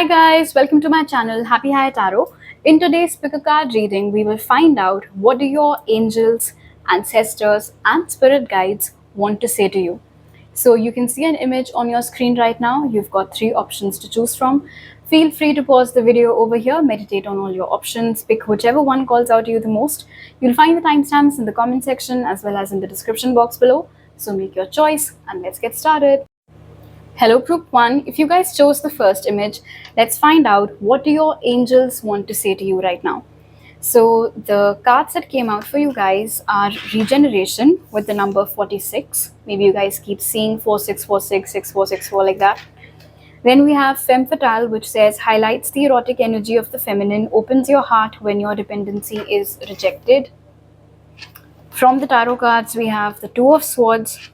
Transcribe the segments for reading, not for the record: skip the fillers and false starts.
Hi guys, welcome to my channel Happy High Tarot. In today's pick a card reading, we will find out what do your angels, ancestors and spirit guides want to say to you. So you can see an image on your screen right now. You've got three options to choose from. Feel free to pause the video over here, meditate on all your options, pick whichever one calls out to you the most. You'll find the timestamps in the comment section as well as in the description box below. So make your choice and let's get started. Hello group 1, if you guys chose the first image, let's find out what do your angels want to say to you right now. So the cards that came out for you guys are regeneration with the number 46. Maybe you guys keep seeing 4646, 6464 like that. Then we have femme fatale, which says highlights the erotic energy of the feminine, opens your heart when your dependency is rejected. From the tarot cards, we have the two of swords,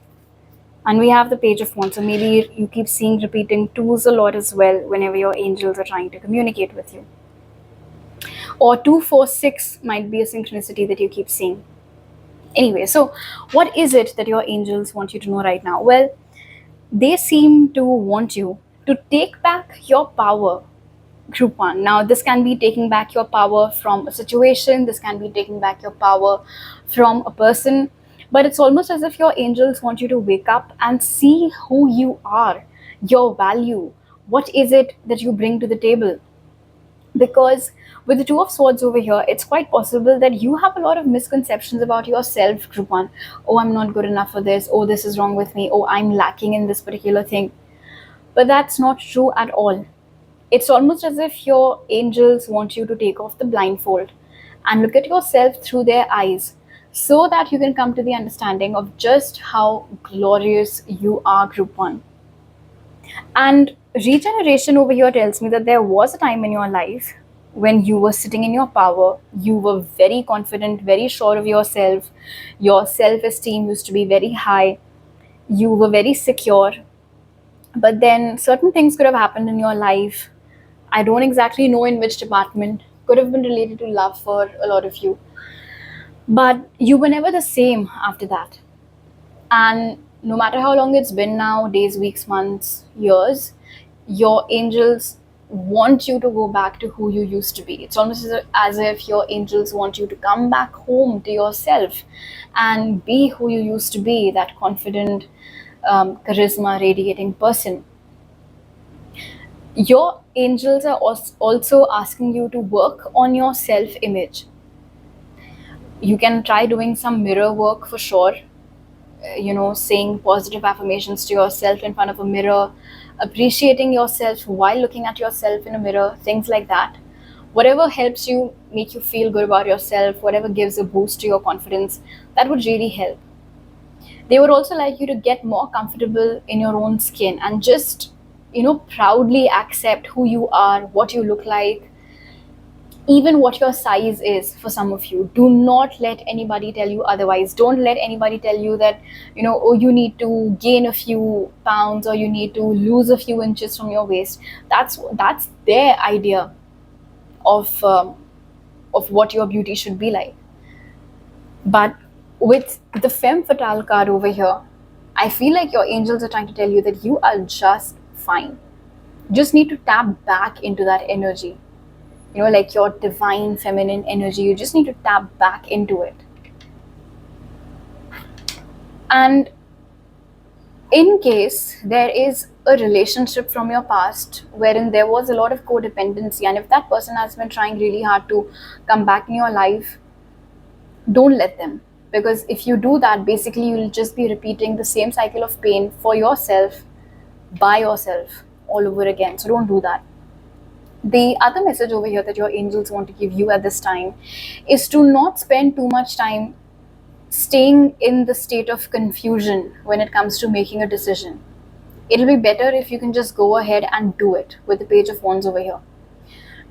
and we have the page of wands. So maybe you keep seeing repeating twos a lot as well whenever your angels are trying to communicate with you. Or 246 might be a synchronicity that you keep seeing. Anyway, so what is it that your angels want you to know right now? Well, they seem to want you to take back your power, group 1. Now, this can be taking back your power from a situation, this can be taking back your power from a person, but it's almost as if your angels want you to wake up and see who you are, your value. What is it that you bring to the table? Because with the two of swords over here, it's quite possible that you have a lot of misconceptions about yourself, group 1. Oh, I'm not good enough for this. Oh, this is wrong with me. Oh, I'm lacking in this particular thing. But that's not true at all. It's almost as if your angels want you to take off the blindfold and look at yourself through their eyes so that you can come to the understanding of just how glorious you are, group 1. And regeneration over here tells me that there was a time in your life when you were sitting in your power, you were very confident, very sure of yourself, your self-esteem used to be very high, you were very secure. But then certain things could have happened in your life. I don't exactly know in which department, could have been related to love for a lot of you. But you were never the same after that. And no matter how long it's been now, days, weeks, months, years, your angels want you to go back to who you used to be. It's almost as if your angels want you to come back home to yourself and be who you used to be, that confident, charisma radiating person. Your angels are also asking you to work on your self-image. You can try doing some mirror work for sure. Saying positive affirmations to yourself in front of a mirror, appreciating yourself while looking at yourself in a mirror, things like that. Whatever helps you make you feel good about yourself, whatever gives a boost to your confidence, that would really help. They would also like you to get more comfortable in your own skin and just, proudly accept who you are, what you look like, even what your size is. For some of you, do not let anybody tell you otherwise. Don't let anybody tell you that, oh, you need to gain a few pounds or you need to lose a few inches from your waist. That's their idea of what your beauty should be like. But with the femme fatale card over here, I feel like your angels are trying to tell you that you are just fine. You just need to tap back into that energy, like your divine feminine energy. You just need to tap back into it. And in case there is a relationship from your past wherein there was a lot of codependency, and if that person has been trying really hard to come back in your life, don't let them. Because if you do that, basically you'll just be repeating the same cycle of pain for yourself, by yourself, all over again. So don't do that. The other message over here that your angels want to give you at this time is to not spend too much time staying in the state of confusion when it comes to making a decision. It'll be better if you can just go ahead and do it with the page of wands over here.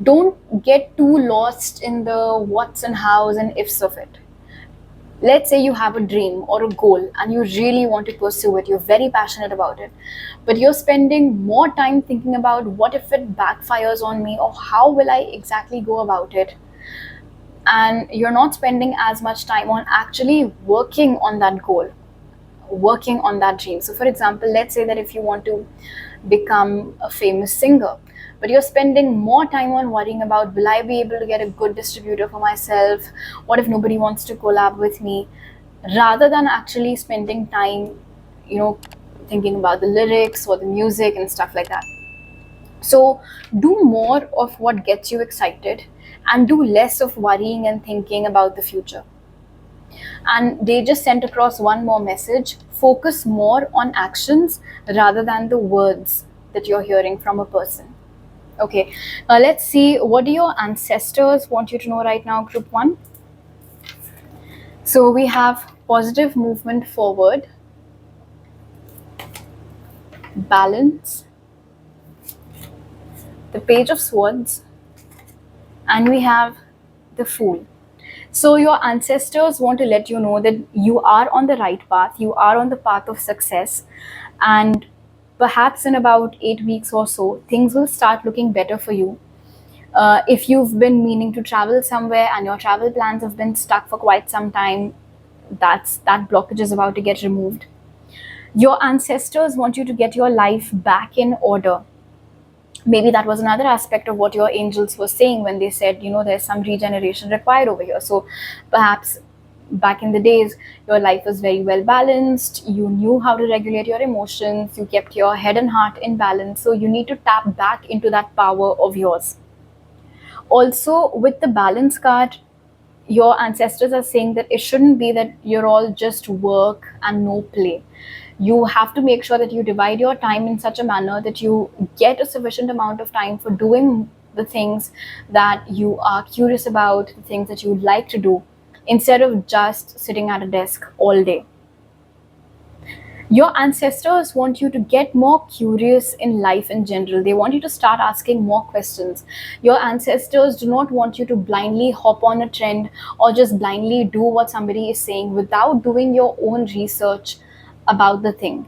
Don't get too lost in the what's and how's and ifs of it. Let's say you have a dream or a goal and you really want to pursue it, you're very passionate about it, but you're spending more time thinking about what if it backfires on me, or how will I exactly go about it, and you're not spending as much time on actually working on that goal. working on that dream. So for example, let's say that if you want to become a famous singer, but you're spending more time on worrying about, will I be able to get a good distributor for myself, what if nobody wants to collab with me, rather than actually spending time, you know, thinking about the lyrics or the music and stuff like that. So do more of what gets you excited and do less of worrying and thinking about the future. And they just sent across one more message: focus more on actions rather than the words that you're hearing from a person. Okay, let's see, what do your ancestors want you to know right now, group one? So we have positive movement forward, balance, the page of swords, and we have the fool. So your ancestors want to let you know that you are on the right path, you are on the path of success, and perhaps in about 8 weeks or so, things will start looking better for you. If you've been meaning to travel somewhere and your travel plans have been stuck for quite some time, that blockage is about to get removed. Your ancestors want you to get your life back in order. Maybe that was another aspect of what your angels were saying when they said, there's some regeneration required over here. So perhaps back in the days, your life was very well balanced, you knew how to regulate your emotions, you kept your head and heart in balance. So you need to tap back into that power of yours. Also, with the balance card, your ancestors are saying that it shouldn't be that you're all just work and no play. You have to make sure that you divide your time in such a manner that you get a sufficient amount of time for doing the things that you are curious about, the things that you would like to do, instead of just sitting at a desk all day. Your ancestors want you to get more curious in life in general. They want you to start asking more questions. Your ancestors do not want you to blindly hop on a trend or just blindly do what somebody is saying without doing your own research about the thing,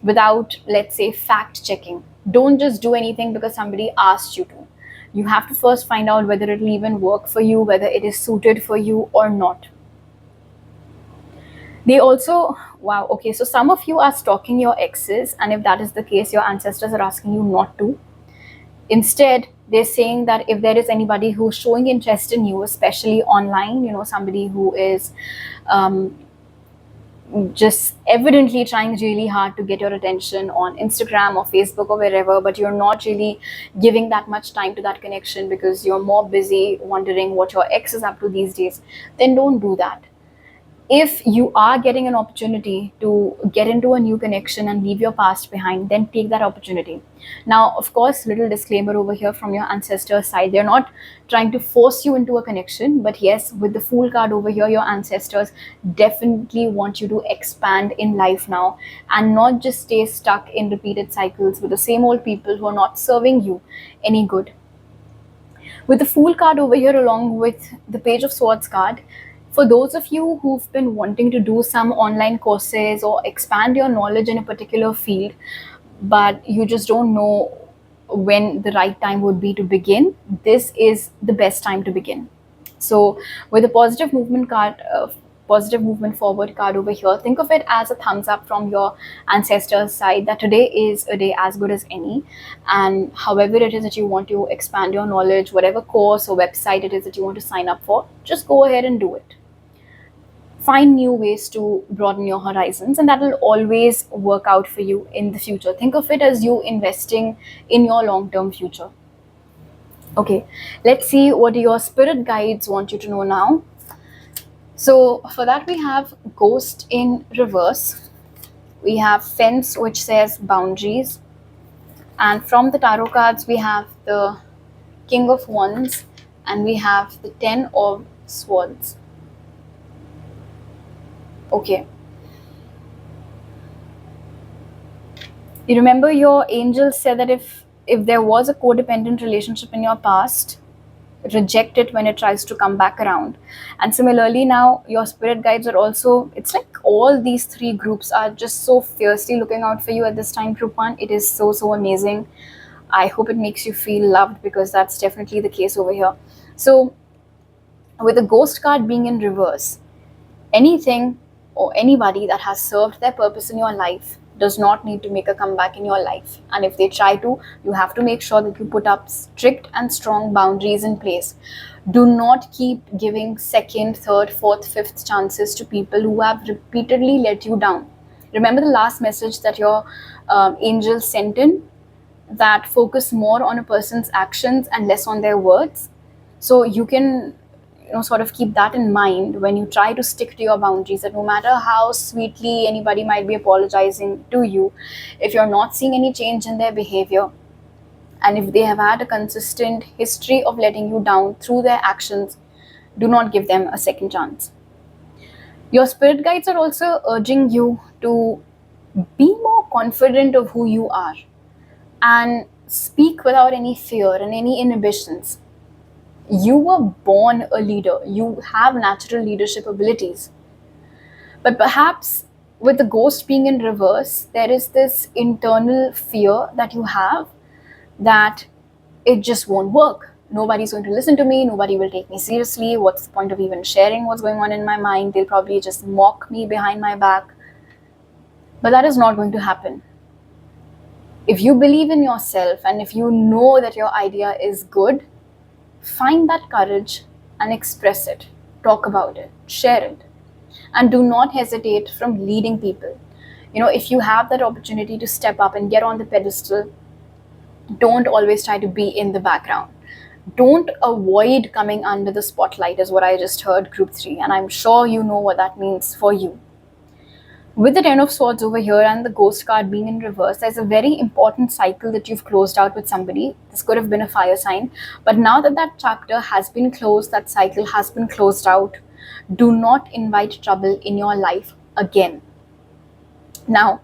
without, let's say, fact checking. Don't just do anything because somebody asked you to. You have to first find out whether it will even work for you, whether it is suited for you or not. They also, wow, okay, so some of you are stalking your exes, and if that is the case, your ancestors are asking you not to. Instead, they're saying that if there is anybody who's showing interest in you, especially online, somebody who is just evidently trying really hard to get your attention on Instagram or Facebook or wherever, but you're not really giving that much time to that connection because you're more busy wondering what your ex is up to these days, then don't do that. If you are getting an opportunity to get into a new connection and leave your past behind, then take that opportunity. Now, of course, little disclaimer over here from your ancestors' side. They're not trying to force you into a connection, but yes, with the Fool card over here, your ancestors definitely want you to expand in life now and not just stay stuck in repeated cycles with the same old people who are not serving you any good. With the Fool card over here, along with the Page of Swords card, for those of you who've been wanting to do some online courses or expand your knowledge in a particular field, but you just don't know when the right time would be to begin, this is the best time to begin. So, with the positive movement forward card over here, think of it as a thumbs up from your ancestors' side that today is a day as good as any. And however it is that you want to expand your knowledge, whatever course or website it is that you want to sign up for, just go ahead and do it. Find new ways to broaden your horizons, and that will always work out for you in the future. Think of it as you investing in your long-term future. Okay, let's see what your spirit guides want you to know now. So for that, we have Ghost in reverse, we have Fence, which says boundaries, and from the tarot cards we have the King of Wands and we have the Ten of Swords. Okay, you remember your angels said that if there was a codependent relationship in your past, reject it when it tries to come back around. And similarly, now your spirit guides are also, it's like all these three groups are just so fiercely looking out for you at this time, group one. It is so amazing. I hope it makes you feel loved, because that's definitely the case over here. So with the Ghost card being in reverse, anything or anybody that has served their purpose in your life does not need to make a comeback in your life. And if they try to, you have to make sure that you put up strict and strong boundaries in place. Do not keep giving second, third, fourth, fifth chances to people who have repeatedly let you down. Remember the last message that your angels sent in, that focus more on a person's actions and less on their words. So you can, sort of keep that in mind when you try to stick to your boundaries, that no matter how sweetly anybody might be apologizing to you, if you're not seeing any change in their behavior, and if they have had a consistent history of letting you down through their actions, do not give them a second chance. Your spirit guides are also urging you to be more confident of who you are and speak without any fear and any inhibitions. You were born a leader, you have natural leadership abilities. But perhaps with the ghost being in reverse, there is this internal fear that you have that it just won't work. Nobody's going to listen to me, nobody will take me seriously. What's the point of even sharing what's going on in my mind? They'll probably just mock me behind my back. But that is not going to happen. If you believe in yourself and if you know that your idea is good, find that courage and express it. Talk about it, share it, and do not hesitate from leading people. If you have that opportunity to step up and get on the pedestal, don't always try to be in the background. Don't avoid coming under the spotlight, is what I just heard, group 3, and I'm sure you know what that means for you. With the Ten of Swords over here and the Ghost card being in reverse, there's a very important cycle that you've closed out with somebody. This could have been a fire sign, but now that that chapter has been closed, that cycle has been closed out, do not invite trouble in your life again. Now,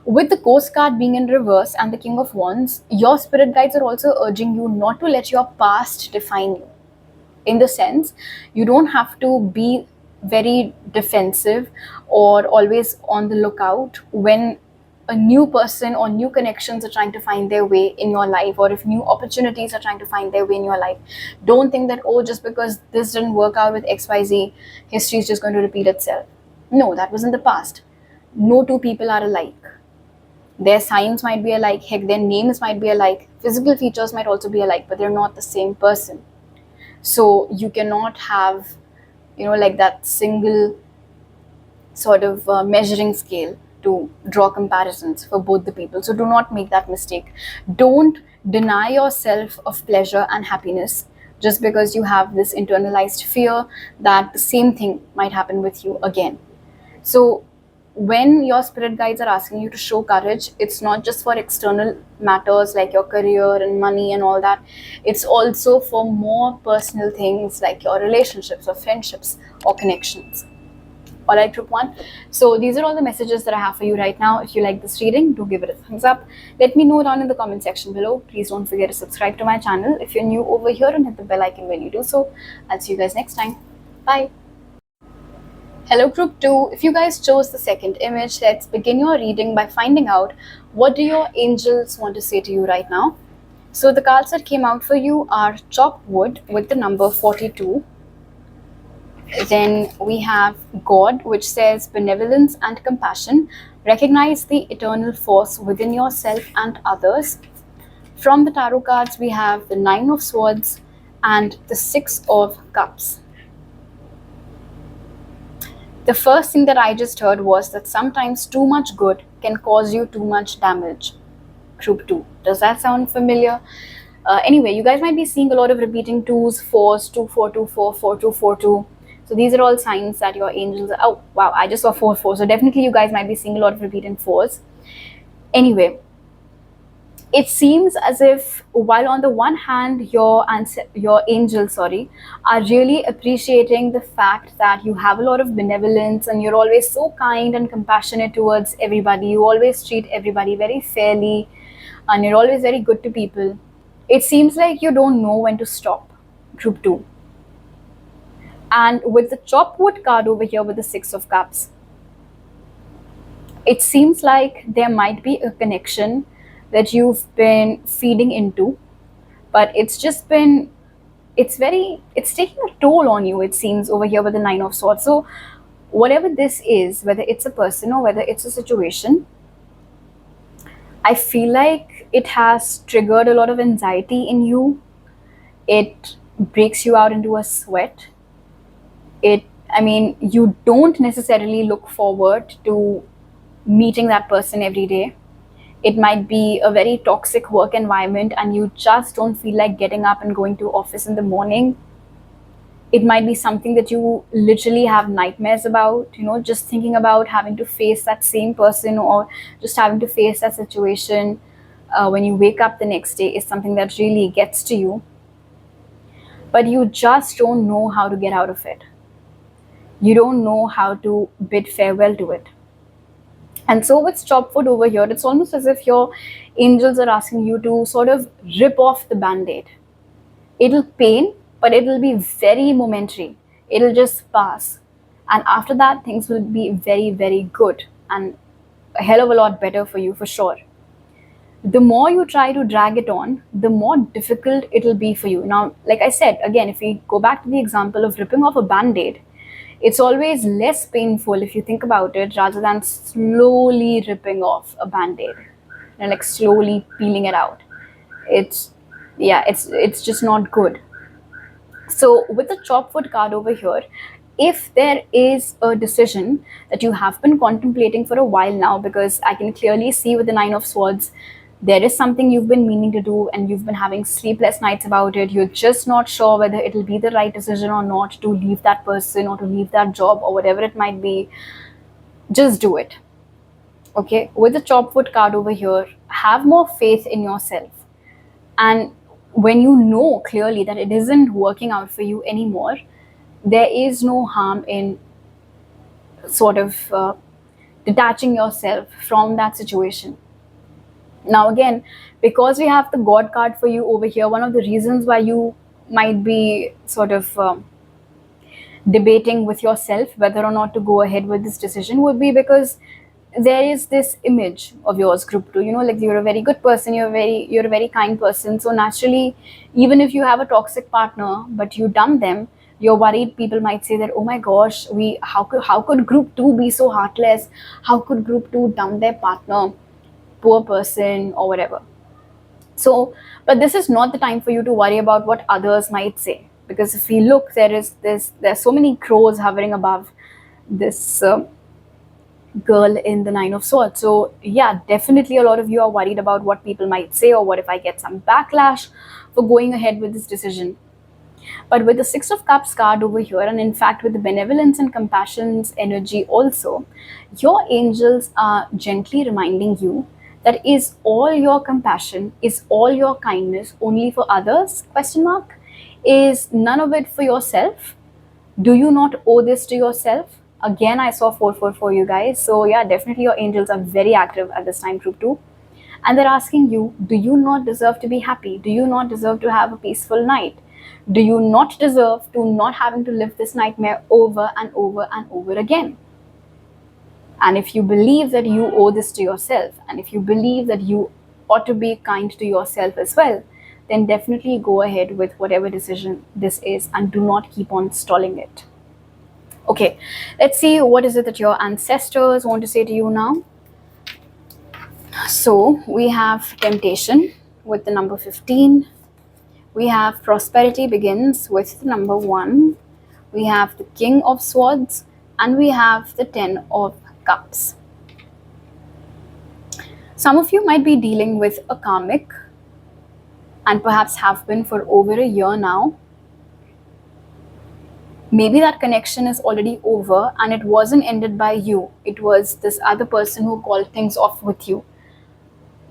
with the Ghost card being in reverse and the King of Wands, your spirit guides are also urging you not to let your past define you. In the sense, you don't have to be very defensive or always on the lookout when a new person or new connections are trying to find their way in your life, or if new opportunities are trying to find their way in your life. Don't think that, oh, just because this didn't work out with XYZ, history is just going to repeat itself. No, that was in the past. No two people are alike. Their signs might be alike, heck, their names might be alike, physical features might also be alike, but they're not the same person. So you cannot have, like that single sort of measuring scale to draw comparisons for both the people. So do not make that mistake. Don't deny yourself of pleasure and happiness just because you have this internalized fear that the same thing might happen with you again. So when your spirit guides are asking you to show courage, it's not just for external matters like your career and money and all that. It's also for more personal things like your relationships or friendships or connections. All right, group 1. So these are all the messages that I have for you right now. If you like this reading, do give it a thumbs up. Let me know down in the comment section below. Please don't forget to subscribe to my channel if you're new over here, and hit the bell icon when you do so. I'll see you guys next time. Bye. Hello group 2, if you guys chose the second image, let's begin your reading by finding out what do your angels want to say to you right now. So the cards that came out for you are Chop Wood with the number 42. Then we have God, which says benevolence and compassion. Recognize the eternal force within yourself and others. From the tarot cards, we have the 9 of Swords and the 6 of Cups. The first thing that I just heard was that sometimes too much good can cause you too much damage. Group 2. Does that sound familiar? Anyway, you guys might be seeing a lot of repeating 2s, 4s, 2, 4, 2, 4, 4, 2, 4, 2. So these are all signs that your angels are... Oh, wow, I just saw 4, 4. So definitely you guys might be seeing a lot of repeating 4s. Anyway, it seems as if while on the one hand your angels are really appreciating the fact that you have a lot of benevolence and you're always so kind and compassionate towards everybody, you always treat everybody very fairly and you're always very good to people, it seems like you don't know when to stop. Group 2. And with the Chop Wood card over here with the 6 of Cups, it seems like there might be a connection that you've been feeding into, but it's taking a toll on you, it seems, over here with the 9 of Swords. So whatever this is, whether it's a person or whether it's a situation, I feel like it has triggered a lot of anxiety in you. It breaks you out into a sweat. I mean, you don't necessarily look forward to meeting that person every day. It might be a very toxic work environment and you just don't feel like getting up and going to office in the morning. It might be something that you literally have nightmares about, just thinking about having to face that same person or just having to face that situation when you wake up the next day is something that really gets to you, but you just don't know how to get out of it. You don't know how to bid farewell to it. And so with stop food over here, it's almost as if your angels are asking you to sort of rip off the band-aid. It'll pain, but it'll be very momentary. It'll just pass. And after that, things will be very, very good and a hell of a lot better for you for sure. The more you try to drag it on, the more difficult it'll be for you. Now, like I said, again, if we go back to the example of ripping off a band-aid, it's always less painful if you think about it rather than slowly ripping off a band-aid and like slowly peeling it out. It's just not good. So with the chop food card over here, if there is a decision that you have been contemplating for a while now, because I can clearly see with the 9 of Swords, there is something you've been meaning to do and you've been having sleepless nights about it. You're just not sure whether it'll be the right decision or not to leave that person or to leave that job or whatever it might be. Just do it. Okay, with the chop food card over here, have more faith in yourself. And when you know clearly that it isn't working out for you anymore, there is no harm in sort of detaching yourself from that situation. Now, again, because we have the God card for you over here, one of the reasons why you might be sort of debating with yourself whether or not to go ahead with this decision would be because there is this image of yours, group 2, like you're a very good person, you're a very kind person. So naturally, even if you have a toxic partner but you dump them, you're worried people might say that, oh my gosh, we how could group 2 be so heartless? How could group 2 dump their partner? Poor person or whatever. So, but this is not the time for you to worry about what others might say, because if we look, there's so many crows hovering above this girl in the 9 of Swords. So yeah, definitely a lot of you are worried about what people might say or what if I get some backlash for going ahead with this decision. But with the 6 of Cups card over here, and in fact with the benevolence and compassion's energy also, your angels are gently reminding you that is all your compassion, is all your kindness only for others? Question mark. Is none of it for yourself? Do you not owe this to yourself? Again, I saw 444, you guys. So yeah, definitely your angels are very active at this time, group 2. And they're asking you, do you not deserve to be happy? Do you not deserve to have a peaceful night? Do you not deserve to not having to live this nightmare over and over and over again? And if you believe that you owe this to yourself, and if you believe that you ought to be kind to yourself as well, then definitely go ahead with whatever decision this is and do not keep on stalling it. Okay, let's see what is it that your ancestors want to say to you now. So we have temptation with the number 15. We have prosperity begins with the number 1. We have the King of Swords and we have the 10 of Cups. Some of you might be dealing with a karmic and perhaps have been for over a year now. Maybe that connection is already over and it wasn't ended by you. It was this other person who called things off with you.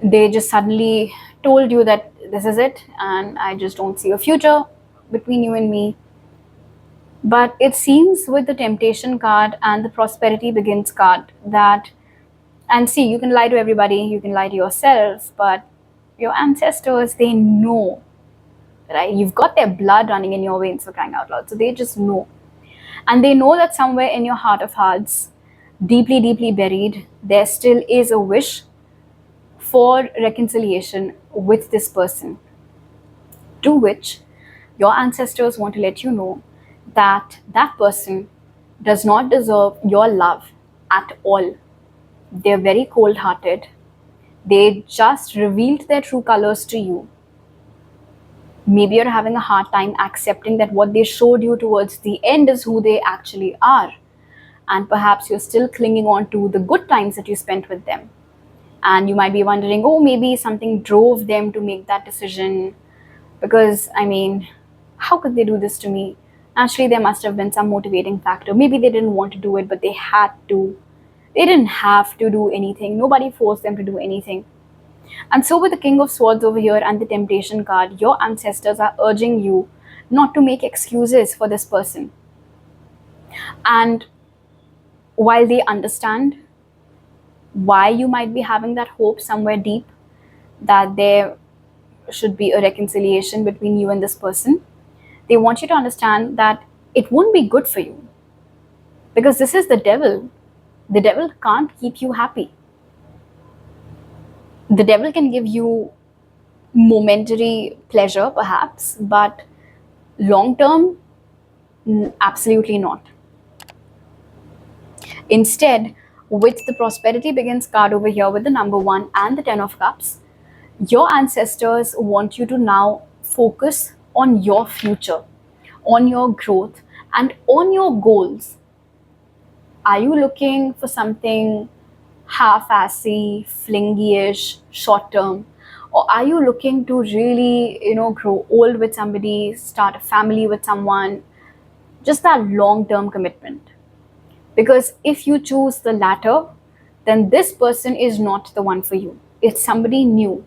They just suddenly told you that this is it and I just don't see a future between you and me. But it seems with the temptation card and the prosperity begins card that, and see, you can lie to everybody, you can lie to yourself, but your ancestors, they know, right? You've got their blood running in your veins, for crying out loud. So they just know. And they know that somewhere in your heart of hearts, deeply, deeply buried, there still is a wish for reconciliation with this person, to which your ancestors want to let you know that that person does not deserve your love at all. They're very cold hearted. They just revealed their true colors to you. Maybe you're having a hard time accepting that what they showed you towards the end is who they actually are. And perhaps you're still clinging on to the good times that you spent with them. And you might be wondering, oh, maybe something drove them to make that decision. Because, I mean, how could they do this to me? Actually, there must have been some motivating factor. Maybe they didn't want to do it, but they had to. They didn't have to do anything. Nobody forced them to do anything. And so, with the King of Swords over here and the Temptation card, your ancestors are urging you not to make excuses for this person. And while they understand why you might be having that hope somewhere deep that there should be a reconciliation between you and this person, they want you to understand that it won't be good for you. Because this is the devil. The devil can't keep you happy. The devil can give you momentary pleasure, perhaps, but long term, absolutely not. Instead, with the prosperity begins card over here with the number 1 and the 10 of cups, your ancestors want you to now focus on your future, on your growth, and on your goals. Are you looking for something half-assy, flingy-ish, short-term? Or are you looking to really, grow old with somebody, start a family with someone? Just that long-term commitment. Because if you choose the latter, then this person is not the one for you. It's somebody new.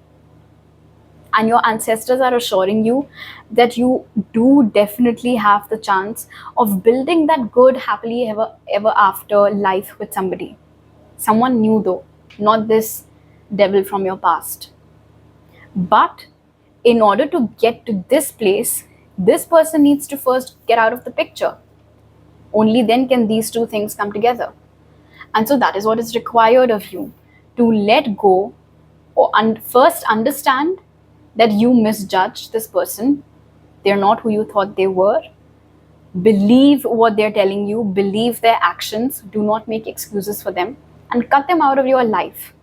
And your ancestors are assuring you that you do definitely have the chance of building that good, happily ever after life with somebody. Someone new though, not this devil from your past. But in order to get to this place, this person needs to first get out of the picture. Only then can these two things come together. And so that is what is required of you, to let go or first understand that you misjudged this person. They're not who you thought they were. Believe what they're telling you, believe their actions, do not make excuses for them, and cut them out of your life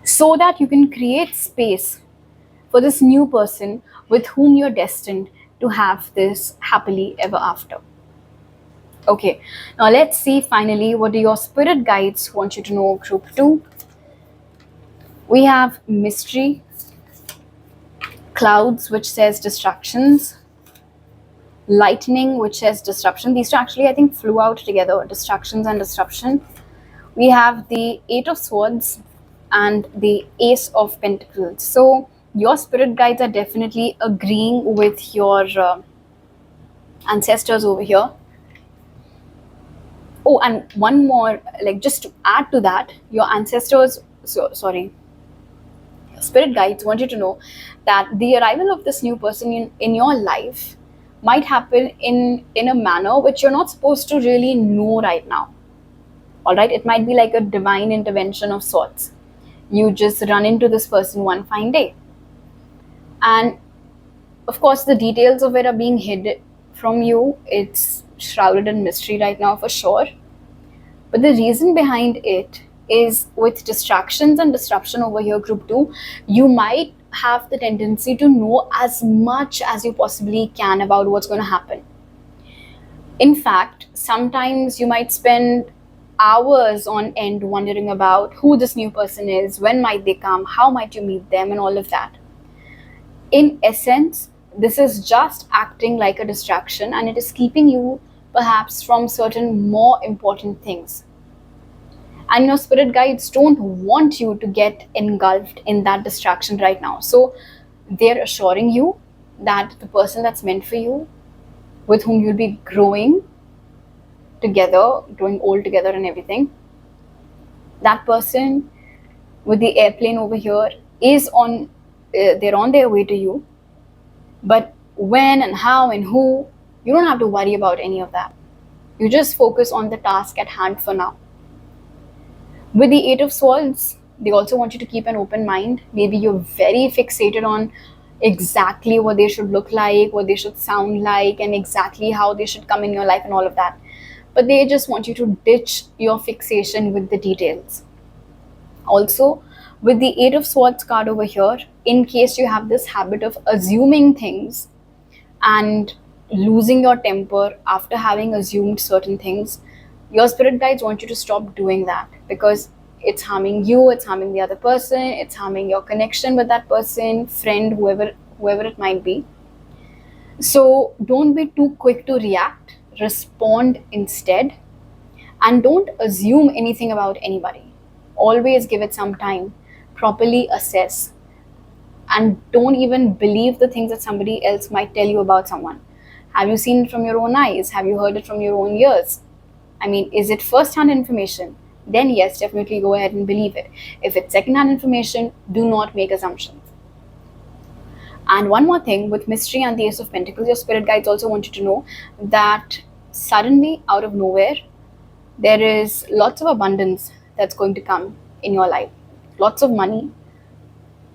so that you can create space for this new person with whom you're destined to have this happily ever after. Okay, now let's see finally what do your spirit guides want you to know, group 2. We have mystery, clouds, which says distractions, lightning, which says disruption. These two actually, I think, flew out together, distractions and disruption. We have the 8 of Swords and the Ace of Pentacles. So your spirit guides are definitely agreeing with your ancestors over here. Oh, and one more, like, just to add to that, your ancestors, spirit guides want you to know that the arrival of this new person in your life might happen in a manner which you're not supposed to really know right now. All right, it might be like a divine intervention of sorts. You just run into this person one fine day, and of course the details of it are being hid from you. It's shrouded in mystery right now for sure. But the reason behind it is, with distractions and disruption over here, group 2, you might have the tendency to know as much as you possibly can about what's going to happen. In fact, sometimes you might spend hours on end wondering about who this new person is, when might they come, how might you meet them, and all of that. In essence, this is just acting like a distraction, and it is keeping you perhaps from certain more important things. And your spirit guides don't want you to get engulfed in that distraction right now. So they're assuring you that the person that's meant for you, with whom you'll be growing together, growing old together and everything, that person with the airplane over here is they're on their way to you. But when and how and who, you don't have to worry about any of that. You just focus on the task at hand for now. With the 8 of Swords, they also want you to keep an open mind. Maybe you're very fixated on exactly what they should look like, what they should sound like, and exactly how they should come in your life and all of that. but they just want you to ditch your fixation with the details. Also, with the Eight of Swords card over here, in case you have this habit of assuming things and losing your temper after having assumed certain things, your spirit guides want you to stop doing that, because it's harming you, it's harming the other person, it's harming your connection with that person, friend, whoever it might be. So don't be too quick to react, respond instead, and don't assume anything about anybody. Always give it some time, properly assess, and don't even believe the things that somebody else might tell you about someone. Have you seen it from your own eyes? Have you heard it from your own ears? I mean, is it first hand information? Then yes, definitely go ahead and believe it. If it's second hand information, do not make assumptions. And one more thing, with mystery and the Ace of Pentacles, your spirit guides also want you to know that suddenly, out of nowhere, there is lots of abundance that's going to come in your life. Lots of money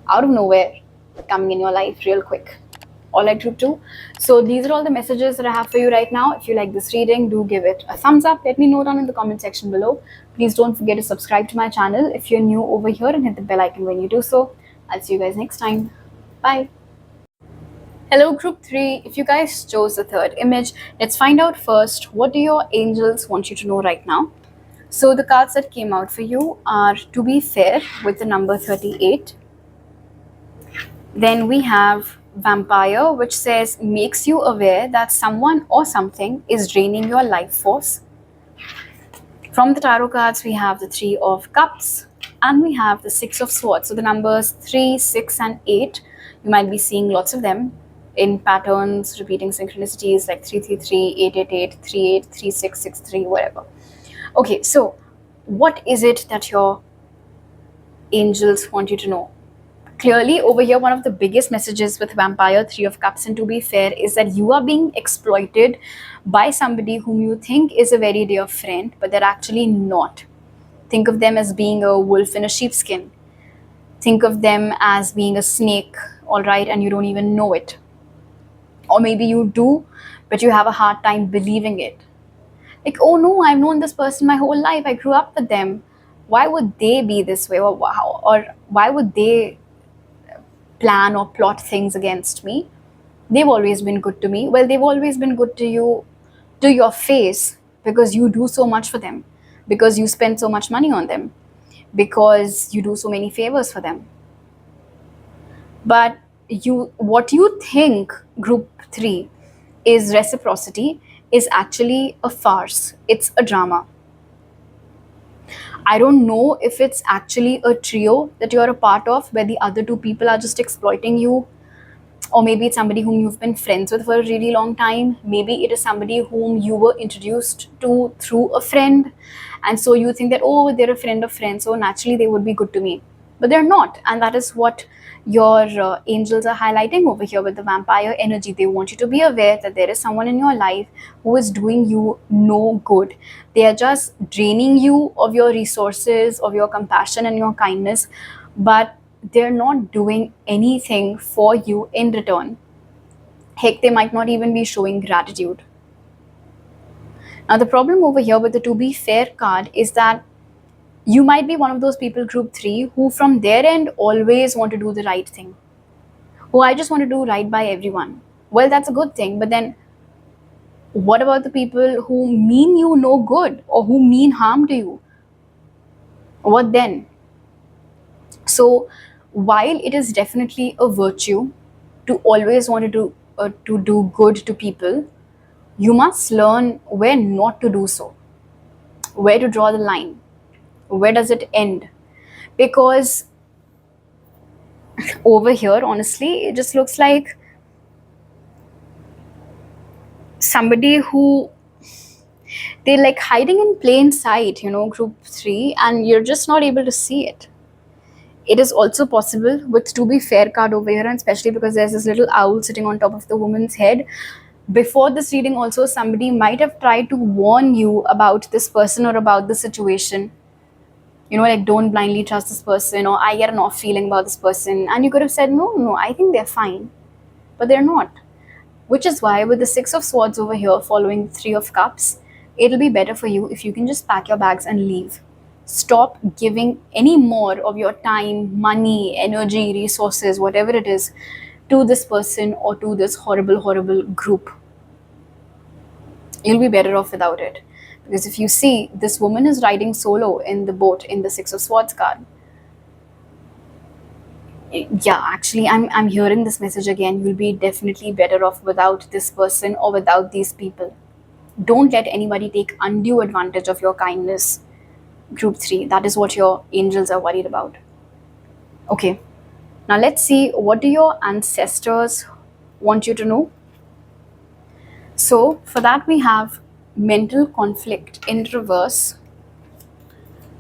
out of nowhere coming in your life real quick. All right, group 2. So these are all the messages that I have for you right now. If you like this reading, do give it a thumbs up. Let me know down in the comment section below. Please don't forget to subscribe to my channel if you're new over here, and hit the bell icon when you do so. I'll see you guys next time. Bye. Hello, group 3. If you guys chose the third image, let's find out first, what do your angels want you to know right now? So the cards that came out for you are To Be Fair with the number 38. Then we have Vampire, which says makes you aware that someone or something is draining your life force. From the tarot cards, we have the Three of Cups and we have the Six of Swords. So the numbers 3, 6 and 8, you might be seeing lots of them in patterns, repeating synchronicities like 333, 888, 38, 3663, whatever. Okay, so what is it that your angels want you to know? Clearly, over here, one of the biggest messages with Vampire, Three of Cups, and To Be Fair is that you are being exploited by somebody whom you think is a very dear friend, but they're actually not. Think of them as being a wolf in a sheepskin. Think of them as being a snake, all right, and you don't even know it. Or maybe you do, but you have a hard time believing it. Like, oh no, I've known this person my whole life. I grew up with them. Why would they be this way? Or why would they plan or plot things against me? They've always been good to me. Well, they've always been good to you, to your face, because you do so much for them, because you spend so much money on them, because you do so many favors for them. But what you think, group 3, is reciprocity is actually a farce. It's a drama. I don't know if it's actually a trio that you're a part of where the other two people are just exploiting you, or maybe it's somebody whom you've been friends with for a really long time. Maybe it is somebody whom you were introduced to through a friend, and so you think that, oh, they're a friend of friends, so naturally they would be good to me. But they're not, and that is what your angels are highlighting over here with the Vampire energy. They want you to be aware that there is someone in your life who is doing you no good. They are just draining you of your resources, of your compassion and your kindness, but they're not doing anything for you in return. Heck, they might not even be showing gratitude. Now, the problem over here with the To Be Fair card is that you might be one of those people, group 3, who from their end always want to do the right thing. Oh, I just want to do right by everyone. Well, that's a good thing, but then what about the people who mean you no good or who mean harm to you? What then? So, while it is definitely a virtue to always want to do good to people, you must learn where not to do so, where to draw the line, where does it end? Because over here, honestly, it just looks like somebody who they're like hiding in plain sight, group 3, and you're just not able to see it. It is also possible with To Be Fair card over here, and especially because there's this little owl sitting on top of the woman's head. Before this reading also, somebody might have tried to warn you about this person or about the situation. Like, don't blindly trust this person, or I get an off feeling about this person. And you could have said, no, I think they're fine. But they're not. Which is why with the Six of Swords over here following Three of Cups, it'll be better for you if you can just pack your bags and leave. Stop giving any more of your time, money, energy, resources, whatever it is, to this person or to this horrible, horrible group. You'll be better off without it. Because if you see, this woman is riding solo in the boat in the Six of Swords card. Yeah, actually, I'm hearing this message again. You'll be definitely better off without this person or without these people. Don't let anybody take undue advantage of your kindness. Group 3, that is what your angels are worried about. Okay, now let's see, what do your ancestors want you to know? So for that we have mental conflict in reverse,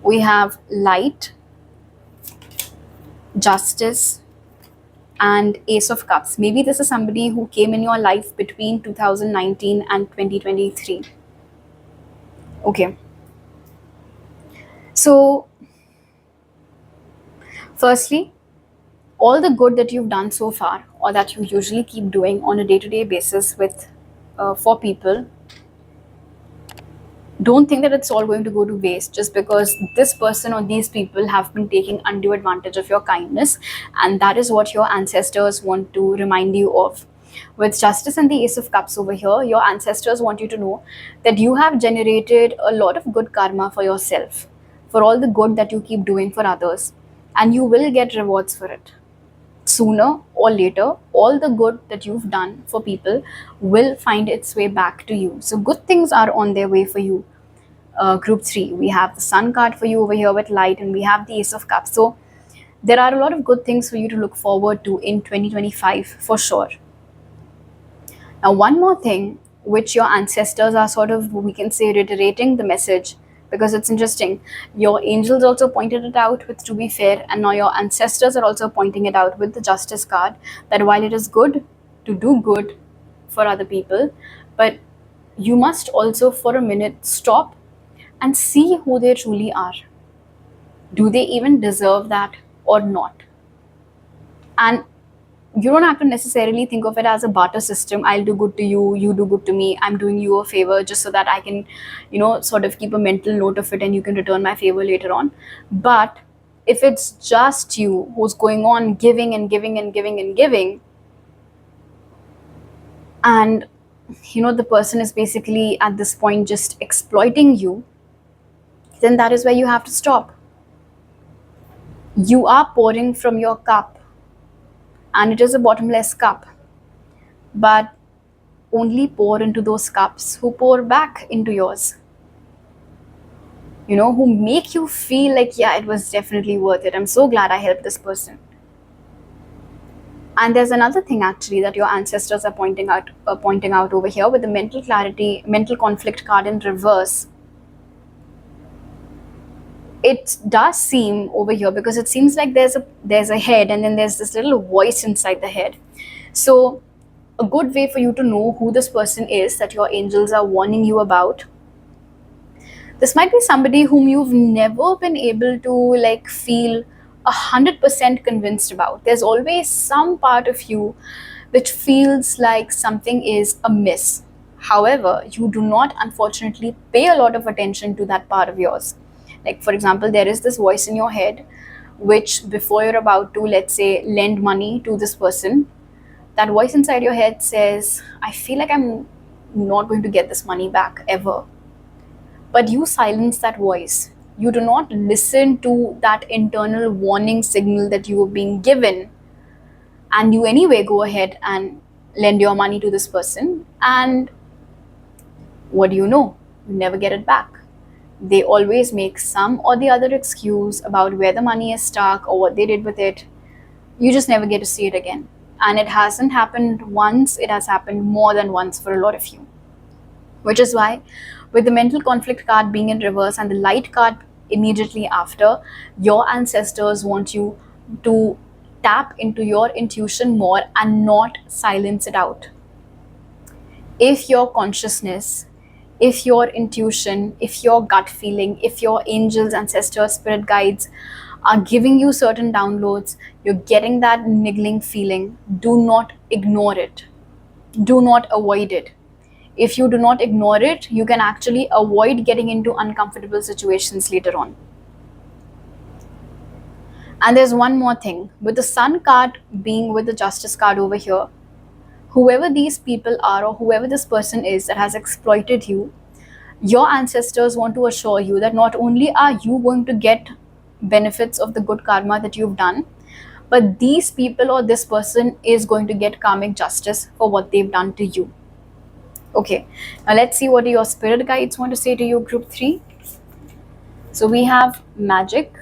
we have light, justice, and ace of cups. Maybe this is somebody who came in your life between 2019 and 2023. Okay, so firstly, all the good that you've done so far, or that you usually keep doing on a day-to-day basis with for people, don't think that it's all going to go to waste just because this person or these people have been taking undue advantage of your kindness. And that is what your ancestors want to remind you of. With justice and the ace of cups over here, your ancestors want you to know that you have generated a lot of good karma for yourself, for all the good that you keep doing for others, and you will get rewards for it. Sooner or later, all the good that you've done for people will find its way back to you. So good things are on their way for you. Group 3, we have the sun card for you over here with light, and we have the ace of cups. So there are a lot of good things for you to look forward to in 2025 for sure. Now, one more thing which your ancestors are sort of, we can say, reiterating the message, because it's interesting. Your angels also pointed it out with to be fair, and now your ancestors are also pointing it out with the justice card, that while it is good to do good for other people, but you must also for a minute stop and see who they truly are. Do they even deserve that or not? And you don't have to necessarily think of it as a barter system. I'll do good to you, you do good to me, I'm doing you a favor just so that I can, sort of keep a mental note of it and you can return my favor later on. But if it's just you who's going on giving and giving and giving and giving, and the person is basically at this point just exploiting you, then that is where you have to stop. You are pouring from your cup, and it is a bottomless cup, but only pour into those cups who pour back into yours, who make you feel like, yeah, it was definitely worth it, I'm so glad I helped this person. And there's another thing actually that your ancestors are pointing out over here with the mental conflict card in reverse. It does seem over here, because it seems like there's a head, and then there's this little voice inside the head. So a good way for you to know who this person is that your angels are warning you about, this might be somebody whom you've never been able to feel 100% convinced about. There's always some part of you which feels like something is amiss. However, you do not unfortunately pay a lot of attention to that part of yours. Like, for example, there is this voice in your head which, before you're about to, let's say, lend money to this person, that voice inside your head says, I feel like I'm not going to get this money back ever. But you silence that voice. You do not listen to that internal warning signal that you are being given, and you anyway go ahead and lend your money to this person, and what do you know? You never get it back. They always make some or the other excuse about where the money is stuck or what they did with it. You just never get to see it again. And it hasn't happened once, it has happened more than once for a lot of you. Which is why, with the mental conflict card being in reverse and the light card immediately after, your ancestors want you to tap into your intuition more and not silence it out. If your consciousness, if your intuition, if your gut feeling, if your angels, ancestors, spirit guides are giving you certain downloads, you're getting that niggling feeling, do not ignore it. Do not avoid it. If you do not ignore it, you can actually avoid getting into uncomfortable situations later on. And there's one more thing, with the Sun card being with the Justice card over here, whoever these people are or whoever this person is that has exploited you, your ancestors want to assure you that not only are you going to get benefits of the good karma that you've done, but these people or this person is going to get karmic justice for what they've done to you. Okay, now let's see what your spirit guides want to say to you, group 3. So we have magic,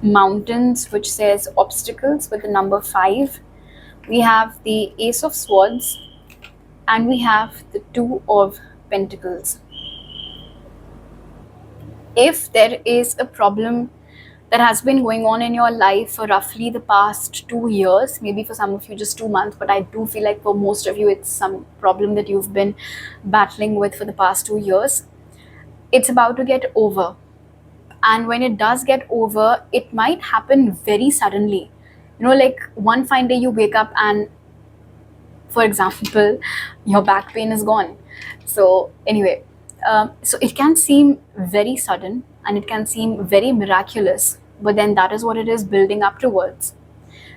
mountains, which says obstacles with the number 5. We have the Ace of Swords, and we have the Two of Pentacles. If there is a problem that has been going on in your life for roughly the past 2 years, maybe for some of you just 2 months, but I do feel like for most of you it's some problem that you've been battling with for the past 2 years, it's about to get over. And when it does get over, it might happen very suddenly. Like one fine day you wake up and, for example, your back pain is gone. So anyway, so it can seem very sudden and it can seem very miraculous, but then that is what it is building up towards.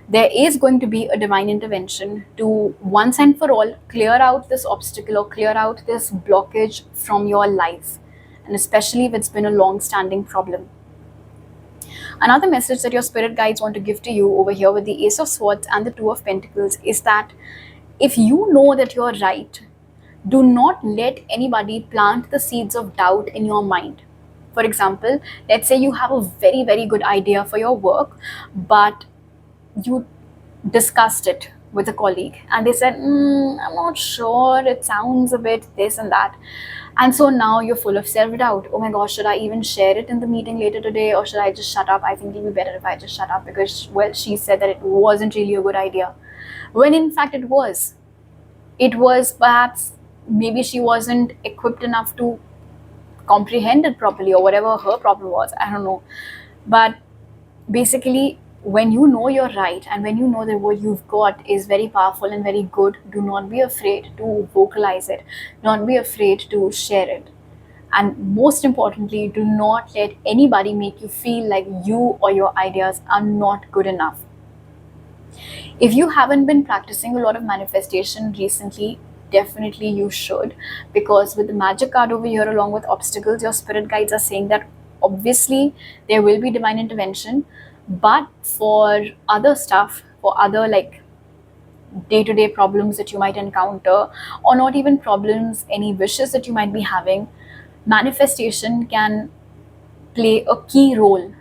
There is going to be a divine intervention to once and for all clear out this obstacle or clear out this blockage from your life, and especially if it's been a long-standing problem. Another message that your spirit guides want to give to you over here with the Ace of Swords and the Two of Pentacles is that if you know that you're right, do not let anybody plant the seeds of doubt in your mind. For example, let's say you have a very, very good idea for your work, but you discussed it with a colleague and they said, I'm not sure, it sounds a bit this and that. And so now you're full of self-doubt. Oh my gosh, should I even share it in the meeting later today, or should I just shut up? I think it'll be better if I just shut up because, well, she said that it wasn't really a good idea. When in fact it was. It was perhaps, maybe she wasn't equipped enough to comprehend it properly, or whatever her problem was. I don't know. But basically, when you know you're right and when you know that what you've got is very powerful and very good, do not be afraid to vocalize it. Not be afraid to share it. And most importantly, do not let anybody make you feel like you or your ideas are not good enough. If you haven't been practicing a lot of manifestation recently, definitely you should, because with the magic card over here along with obstacles, your spirit guides are saying that obviously there will be divine intervention, but for other stuff, for other like day-to-day problems that you might encounter, or not even problems, any wishes that you might be having, manifestation can play a key role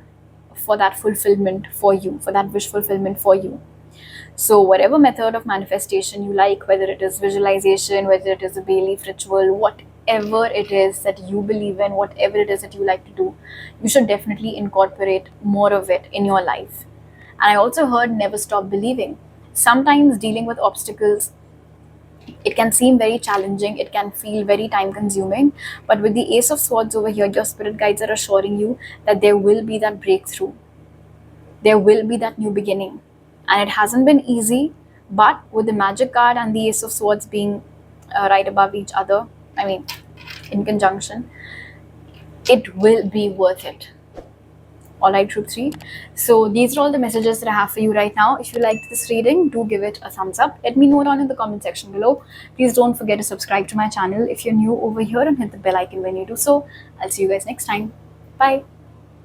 for that fulfillment for you, for that wish fulfillment for you. So whatever method of manifestation you like, whether it is visualization, whether it is a bay leaf ritual, whatever it is that you believe in, whatever it is that you like to do, you should definitely incorporate more of it in your life. And I also heard never stop believing. Sometimes dealing with obstacles, it can seem very challenging, it can feel very time consuming, but with the Ace of Swords over here, your spirit guides are assuring you that there will be that breakthrough. There will be that new beginning. And it hasn't been easy, but with the magic card and the Ace of Swords being right above each other, I mean, in conjunction, it will be worth it. All right, group 3. So these are all the messages that I have for you right now. If you liked this reading, do give it a thumbs up. Let me know down in the comment section below. Please don't forget to subscribe to my channel if you're new over here, and hit the bell icon when you do so. I'll see you guys next time. Bye.